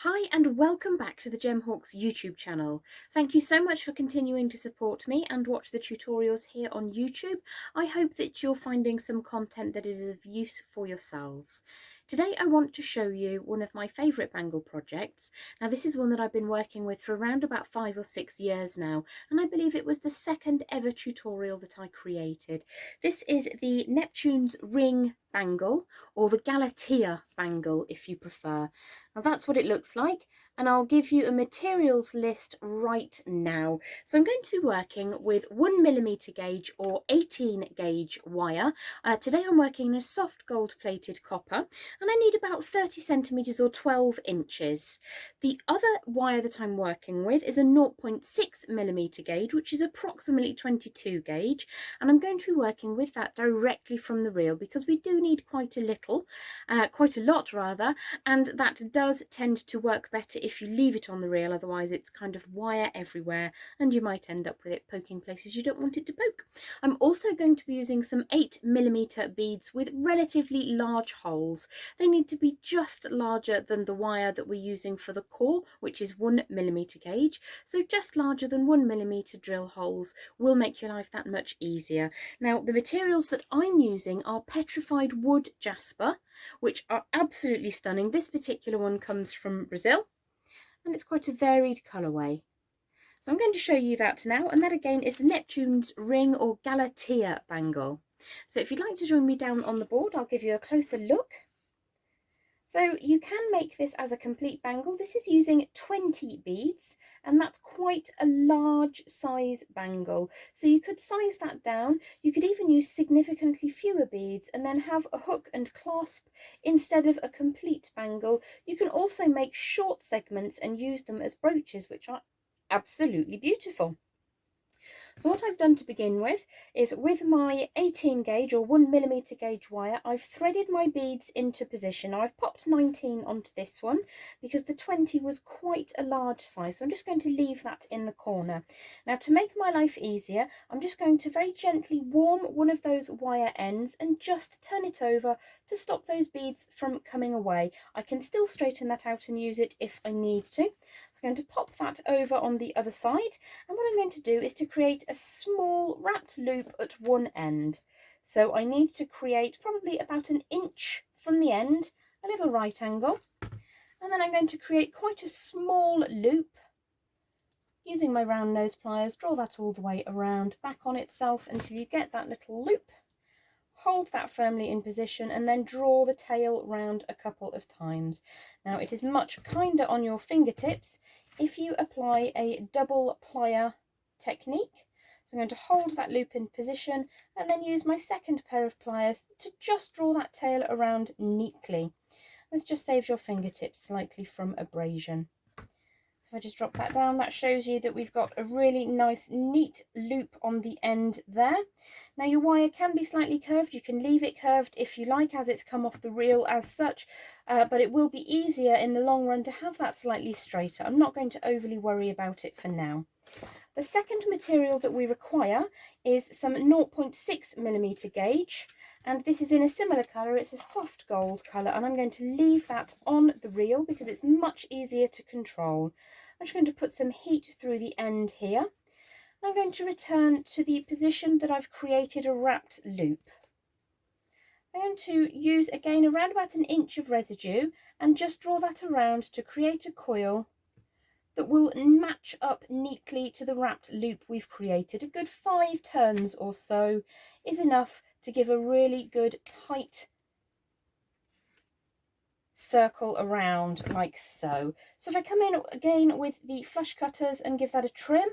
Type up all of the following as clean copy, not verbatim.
Hi and welcome back to the Gemhawks YouTube channel. Thank you so much for continuing to support me and watch the tutorials here on YouTube. I hope that you're finding some content that is of use for yourselves. Today I want to show you one of my favourite bangle projects. Now this is one that I've been working with for around about 5 or 6 years now, and I believe it was the second ever tutorial that I created. This is the Neptune's ring bangle, or the Galatea bangle if you prefer. Now that's what it looks like, and I'll give you a materials list right now. So I'm going to be working with 1mm gauge or 18 gauge wire. Today I'm working in a soft gold plated copper, and I need about 30 centimeters or 12 inches. The other wire that I'm working with is a 0.6mm gauge, which is approximately 22 gauge, and I'm going to be working with that directly from the reel because we do need quite a lot rather, and that does tend to work better if you leave it on the reel. Otherwise it's kind of wire everywhere and you might end up with it poking places you don't want it to poke. I'm also going to be using some 8mm beads with relatively large holes. They need to be just larger than the wire that we're using for the core, which is 1mm gauge, so just larger than 1mm drill holes will make your life that much easier. Now the materials that I'm using are Petrified Wood Jasper, which are absolutely stunning. This particular one comes from Brazil and it's quite a varied colourway. So I'm going to show you that now, and that again is the Neptune's ring or Galatea bangle. So if you'd like to join me down on the board, I'll give you a closer look. So you can make this as a complete bangle. This is using 20 beads, and that's quite a large size bangle. So you could size that down. You could even use significantly fewer beads and then have a hook and clasp instead of a complete bangle. You can also make short segments and use them as brooches, which are absolutely beautiful. So what I've done to begin with is, with my 18 gauge or 1mm gauge wire, I've threaded my beads into position. Now I've popped 19 onto this one because the 20 was quite a large size, so I'm just going to leave that in the corner. Now to make my life easier, I'm just going to very gently warm one of those wire ends and just turn it over to stop those beads from coming away. I can still straighten that out and use it if I need to. So I'm going to pop that over on the other side, and what I'm going to do is to create a small wrapped loop at one end. So I need to create probably about an inch from the end, a little right angle, and then I'm going to create quite a small loop using my round nose pliers. Draw that all the way around, back on itself until you get that little loop. Hold that firmly in position and then draw the tail round a couple of times. Now it is much kinder on your fingertips if you apply a double plier technique. So I'm going to hold that loop in position and then use my second pair of pliers to just draw that tail around neatly. This just saves your fingertips slightly from abrasion. So if I just drop that down, that shows you that we've got a really nice neat loop on the end there. Now your wire can be slightly curved. You can leave it curved if you like, as it's come off the reel as such, but it will be easier in the long run to have that slightly straighter. I'm not going to overly worry about it for now. The second material that we require is some 0.6mm gauge, and this is in a similar colour. It's a soft gold colour, and I'm going to leave that on the reel because it's much easier to control. I'm just going to put some heat through the end here. I'm going to return to the position that I've created a wrapped loop. I'm going to use again around about an inch of residue and just draw that around to create a coil that will match up neatly to the wrapped loop we've created. A good 5 turns or so is enough to give a really good tight circle around, like so. So if I come in again with the flush cutters and give that a trim,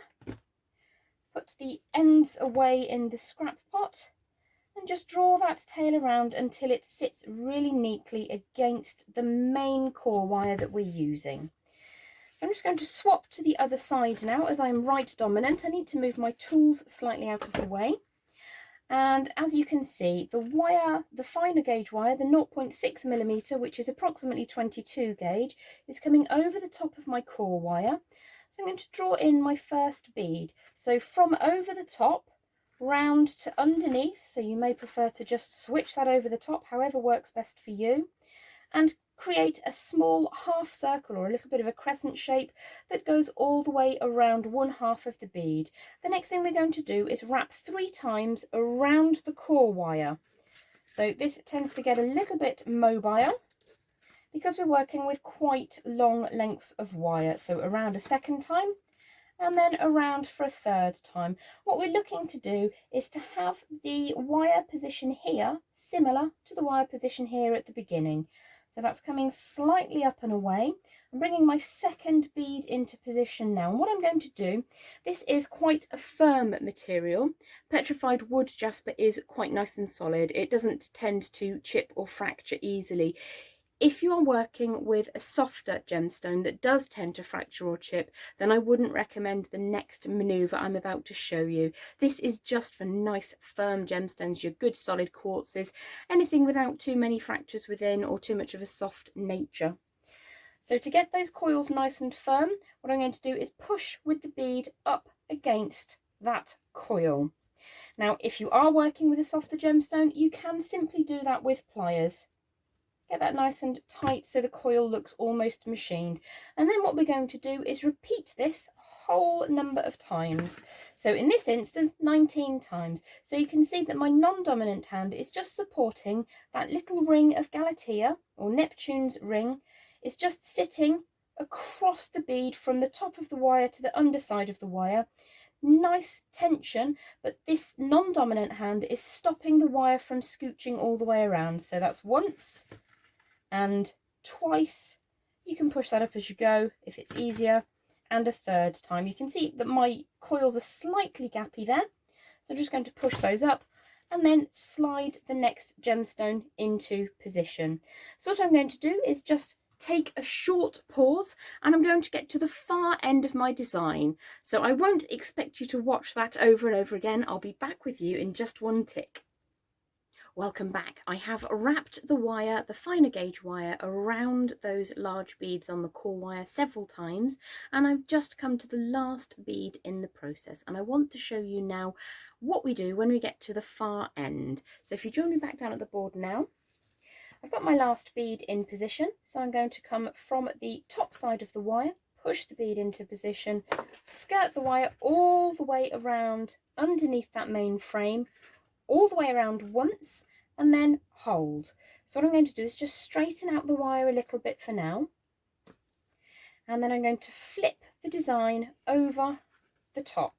put the ends away in the scrap pot and just draw that tail around until it sits really neatly against the main core wire that we're using. So I'm just going to swap to the other side now, as I'm right dominant. I need to move my tools slightly out of the way. And as you can see, the wire, the finer gauge wire, the 0.6mm, which is approximately 22 gauge, is coming over the top of my core wire. So I'm going to draw in my first bead. So from over the top, round to underneath. So you may prefer to just switch that over the top, however works best for you. and create a small half circle or a little bit of a crescent shape that goes all the way around one half of the bead. The next thing we're going to do is wrap 3 times around the core wire. So this tends to get a little bit mobile because we're working with quite long lengths of wire. So around a second time, and then around for a third time. What we're looking to do is to have the wire position here similar to the wire position here at the beginning. So that's coming slightly up and away. I'm bringing my second bead into position now. And what I'm going to do, this is quite a firm material. Petrified Wood Jasper is quite nice and solid. It doesn't tend to chip or fracture easily. If you are working with a softer gemstone that does tend to fracture or chip, then I wouldn't recommend the next manoeuvre I'm about to show you. This is just for nice firm gemstones, your good solid quartzes, anything without too many fractures within or too much of a soft nature. So to get those coils nice and firm, what I'm going to do is push with the bead up against that coil. Now, if you are working with a softer gemstone, you can simply do that with pliers. Get that nice and tight so the coil looks almost machined. And then what we're going to do is repeat this whole number of times. So in this instance, 19 times. So you can see that my non-dominant hand is just supporting that little ring of Galatea, or Neptune's ring. It's just sitting across the bead from the top of the wire to the underside of the wire. Nice tension, but this non-dominant hand is stopping the wire from scooching all the way around. So that's once and twice. You can push that up as you go if it's easier, and a third time. You can see that my coils are slightly gappy there, so I'm just going to push those up and then slide the next gemstone into position. So what I'm going to do is just take a short pause, and I'm going to get to the far end of my design, so I won't expect you to watch that over and over again. I'll be back with you in just one tick. Welcome back. I have wrapped the wire, the finer gauge wire, around those large beads on the core wire several times, and I've just come to the last bead in the process, and I want to show you now what we do when we get to the far end. So if you join me back down at the board now, I've got my last bead in position, so I'm going to come from the top side of the wire, push the bead into position, skirt the wire all the way around underneath that main frame, all the way around once, and then hold. So what I'm going to do is just straighten out the wire a little bit for now, and then I'm going to flip the design over the top.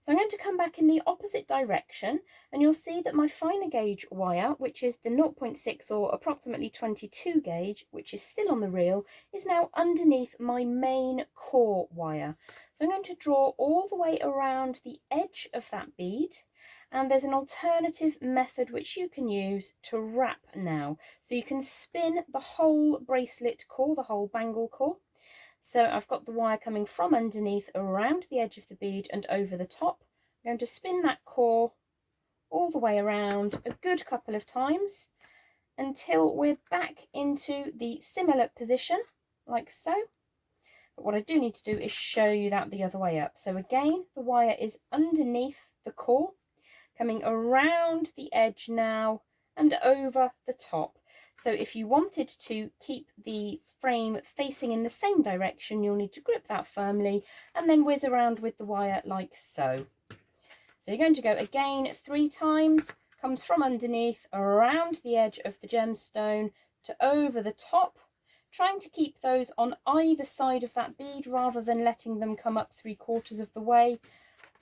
So I'm going to come back in the opposite direction, and you'll see that my finer gauge wire, which is the 0.6 or approximately 22 gauge, which is still on the reel, is now underneath my main core wire. So I'm going to draw all the way around the edge of that bead, and there's an alternative method which you can use to wrap now. So you can spin the whole bracelet core, the whole bangle core. So I've got the wire coming from underneath around the edge of the bead and over the top. I'm going to spin that core all the way around a good couple of times until we're back into the similar position, like so. But what I do need to do is show you that the other way up. So again, the wire is underneath the core, coming around the edge now and over the top. So if you wanted to keep the frame facing in the same direction, you'll need to grip that firmly and then whiz around with the wire like so. So you're going to go again 3 times, comes from underneath, around the edge of the gemstone to over the top, trying to keep those on either side of that bead rather than letting them come up 3/4 of the way.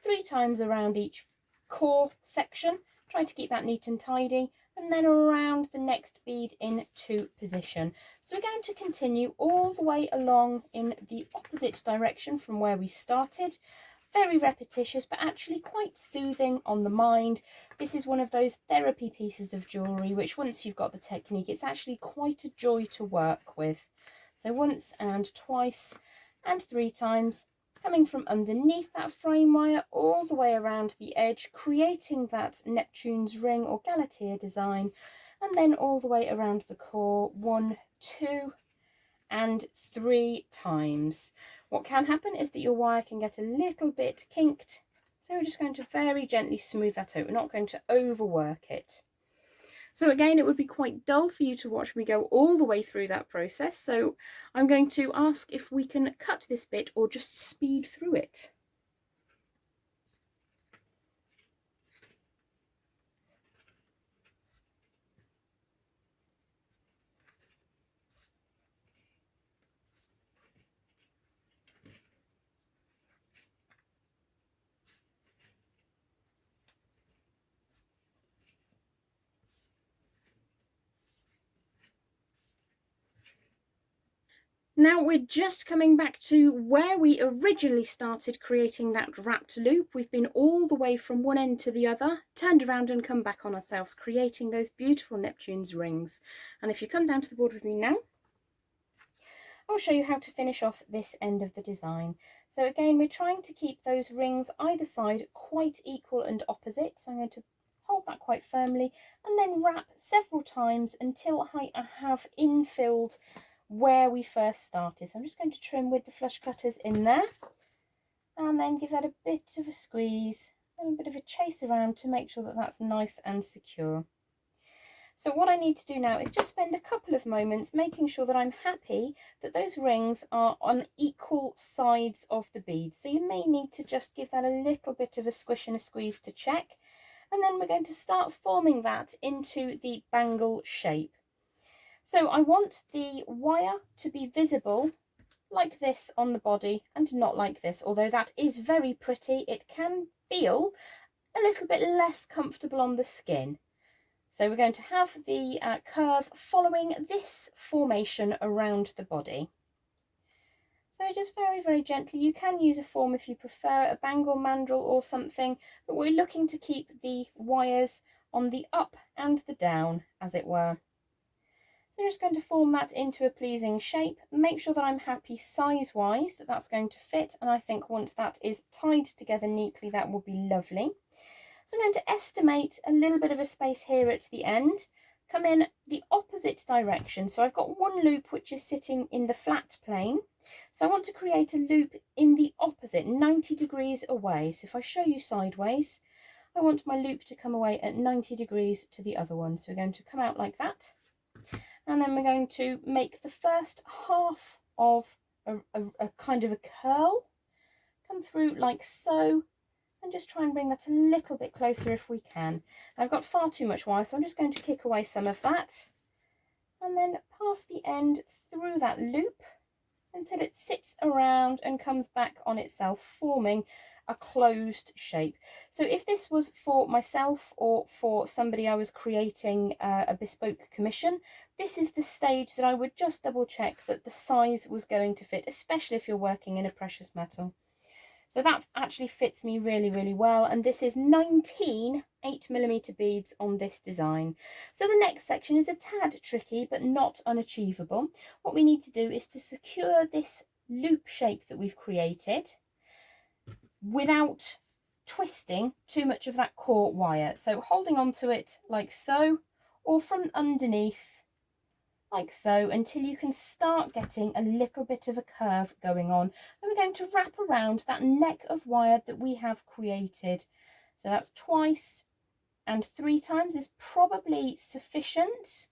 3 times around each core section, try to keep that neat and tidy, and then around the next bead into position. So we're going to continue all the way along in the opposite direction from where we started. Very repetitious, but actually quite soothing on the mind. This is one of those therapy pieces of jewellery which, once you've got the technique, it's actually quite a joy to work with. So once and twice and 3 times, coming from underneath that frame wire all the way around the edge, creating that Neptune's ring or Galatea design, and then all the way around the core 1, 2 and 3 times. What can happen is that your wire can get a little bit kinked, so we're just going to very gently smooth that out. We're not going to overwork it. So again, it would be quite dull for you to watch me go all the way through that process. So I'm going to ask if we can cut this bit or just speed through it. Now we're just coming back to where we originally started creating that wrapped loop. We've been all the way from one end to the other, turned around and come back on ourselves, creating those beautiful Neptune's rings. And if you come down to the board with me now, I'll show you how to finish off this end of the design. So again, we're trying to keep those rings either side quite equal and opposite. So I'm going to hold that quite firmly and then wrap several times until I have infilled where we first started. So I'm just going to trim with the flush cutters in there and then give that a bit of a squeeze and a bit of a chase around to make sure that that's nice and secure. So what I need to do now is just spend a couple of moments making sure that I'm happy that those rings are on equal sides of the bead. So you may need to just give that a little bit of a squish and a squeeze to check. And then we're going to start forming that into the bangle shape. So I want the wire to be visible like this on the body and not like this. Although that is very pretty, it can feel a little bit less comfortable on the skin. So we're going to have the curve following this formation around the body. So just very, very gently, you can use a form if you prefer, a bangle mandrel or something, but we're looking to keep the wires on the up and the down, as it were. So I'm just going to form that into a pleasing shape, make sure that I'm happy size-wise that that's going to fit, and I think once that is tied together neatly, that will be lovely. So I'm going to estimate a little bit of a space here at the end, come in the opposite direction. So I've got one loop which is sitting in the flat plane. So I want to create a loop in the opposite, 90 degrees away. So if I show you sideways, I want my loop to come away at 90 degrees to the other one. So we're going to come out like that. And then we're going to make the first half of a kind of a curl, come through like so, and just try and bring that a little bit closer if we can. I've got far too much wire, so I'm just going to kick away some of that and then pass the end through that loop until it sits around and comes back on itself, forming a closed shape. So if this was for myself or for somebody I was creating a bespoke commission, this is the stage that I would just double check that the size was going to fit, especially if you're working in a precious metal. So that actually fits me really, really well. And this is 19 8mm beads on this design. So the next section is a tad tricky, but not unachievable. What we need to do is to secure this loop shape that we've created without twisting too much of that core wire. So holding onto it like so, or from underneath like so, until you can start getting a little bit of a curve going on. And we're going to wrap around that neck of wire that we have created. So that's twice and 3 times is probably sufficient.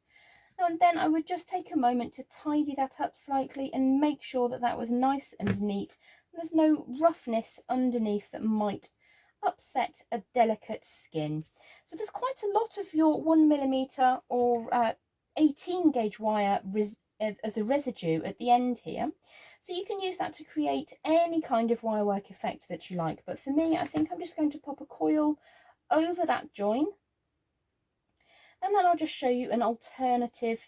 And then I would just take a moment to tidy that up slightly and make sure that that was nice and neat. There's no roughness underneath that might upset a delicate skin. So there's quite a lot of your 1mm or 18 gauge wire as a residue at the end here. So you can use that to create any kind of wire work effect that you like. But for me, I think I'm just going to pop a coil over that join. And then I'll just show you an alternative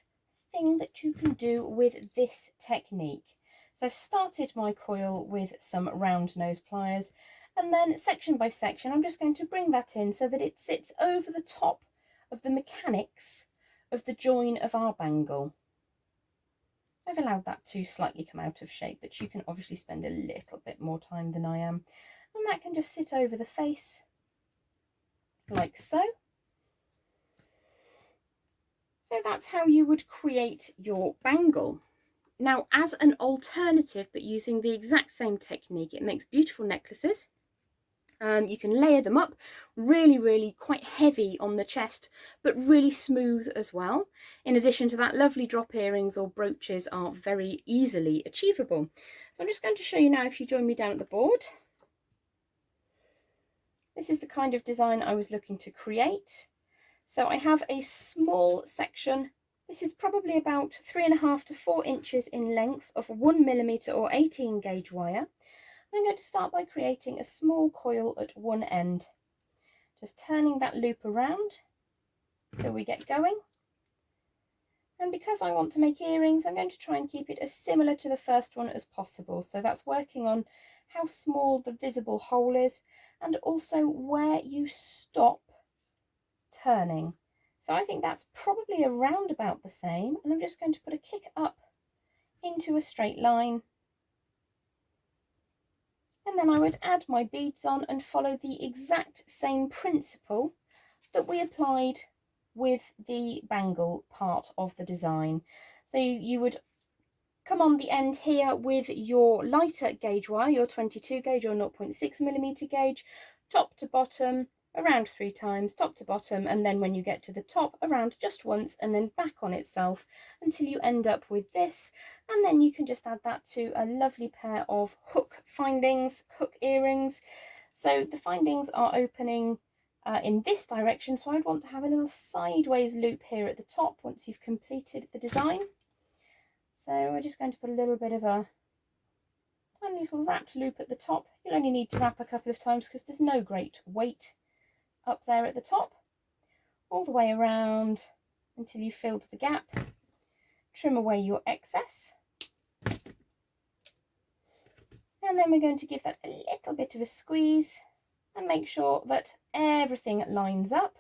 thing that you can do with this technique. So I've started my coil with some round nose pliers, and then section by section, I'm just going to bring that in so that it sits over the top of the mechanics of the join of our bangle. I've allowed that to slightly come out of shape, but you can obviously spend a little bit more time than I am. And that can just sit over the face like so. So that's how you would create your bangle. Now, as an alternative, but using the exact same technique, it makes beautiful necklaces. You can layer them up, really quite heavy on the chest, but really smooth as well. In addition to that, lovely drop earrings or brooches are very easily achievable. So I'm just going to show you now, if you join me down at the board. This is the kind of design I was looking to create. So I have a small section. This is probably about 3.5 to 4 inches in length of 1mm or 18 gauge wire. I'm going to start by creating a small coil at one end, just turning that loop around till we get going. And because I want to make earrings, I'm going to try and keep it as similar to the first one as possible. So that's working on how small the visible hole is and also where you stop turning. So I think that's probably around about the same, and I'm just going to put a kick up into a straight line. And then I would add my beads on and follow the exact same principle that we applied with the bangle part of the design. So you would come on the end here with your lighter gauge wire, your 22 gauge or 0.6mm gauge, top to bottom, around 3 times, top to bottom, and then when you get to the top, around just once and then back on itself until you end up with this. And then you can just add that to a lovely pair of hook findings, hook earrings. So the findings are opening in this direction, so I'd want to have a little sideways loop here at the top once you've completed the design. So we're just going to put a little bit of a tiny little wrapped loop at the top. You'll only need to wrap a couple of times because there's no great weight up there at the top. All the way around until you filled the gap. Trim away your excess. And then we're going to give that a little bit of a squeeze and make sure that everything lines up.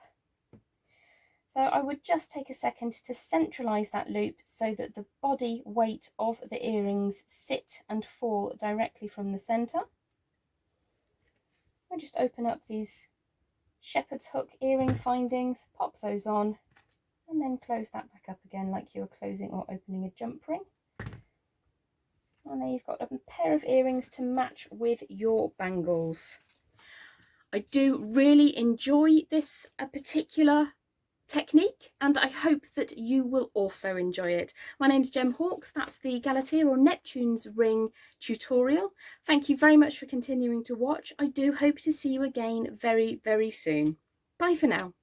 So I would just take a second to centralise that loop so that the body weight of the earrings sit and fall directly from the centre. I'll just open up these shepherd's hook earring findings, pop those on, and then close that back up again like you were closing or opening a jump ring. And there you've got a pair of earrings to match with your bangles. I do really enjoy this particular technique, and I hope that you will also enjoy it. My name's Gem Hawkes. That's the Galatea or Neptune's ring tutorial. Thank you very much for continuing to watch. I do hope to see you again very soon. Bye for now.